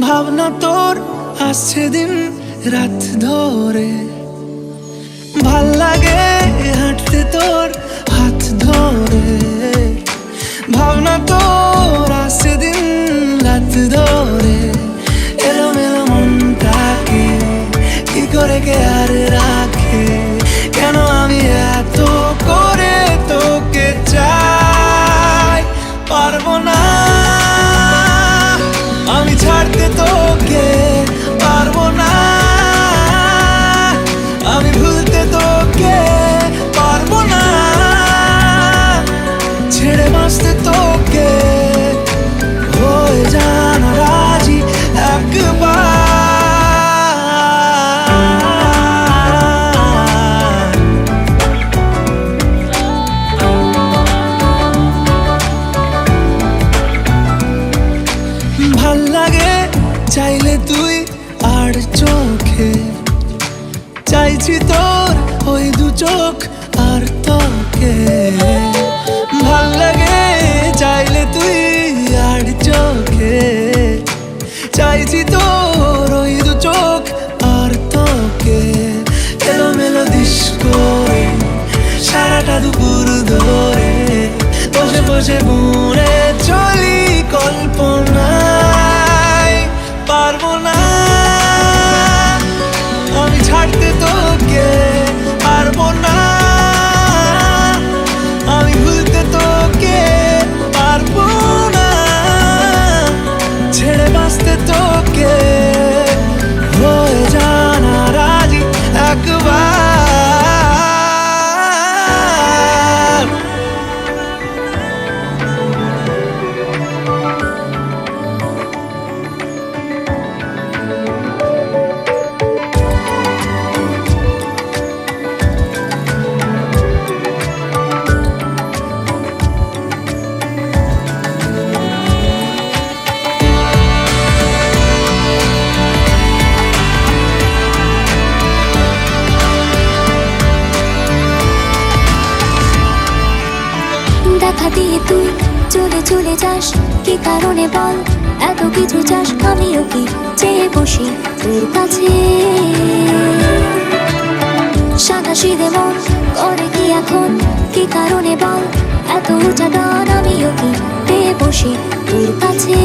ভাবনা তোর আসছে দিন রাত ধরে, ভাল লাগে হাঁটতে তোর হাত ধরে। ভাবনা তোর আসছে দিন রাত ধরে, এলোমেলো মনটাকে কি করে কে আর রাখে। কেন আমি এত করে তোকে চাই, পারবো না আমি ছাড়তে তোকে, পারবো না আমি ভুলতে তোকে, পারবো না ছেড়ে বাঁচতে তোকে। হয়ে জানা রাজি একবার, ভাল লাগে চাইলে তুই আর চোখে, চাইছি তোর ওই দু চোখ আর তোকে। ভাল লাগে চাইলে তুই আর চোখে, চাইছি তোর ওই দু চোখ আর তোকে। এলোমেলো দিস করে সারাটা দুপুর ধরে, বসে বসে বুড়ে চলি কল্পনায়। পারবো না আমি ছাড়তে তোকে, পারবো না আমি ভুলতে তোকে, পারবো না ছেড়ে বাঁচতে তোকে। হয়ে জানা রাজি একবার, দেখা দিয়ে তুই চলে চলে যাস, কি কারণে বল এত কিছু চাস। আমিও কি চেয়ে বসি তোর কাছে, সাদা সিধে মন করে কি এখন, কি কারণে বল এত উঁচা ডান। আমিও কি পেয়ে বসি তোর কাছে।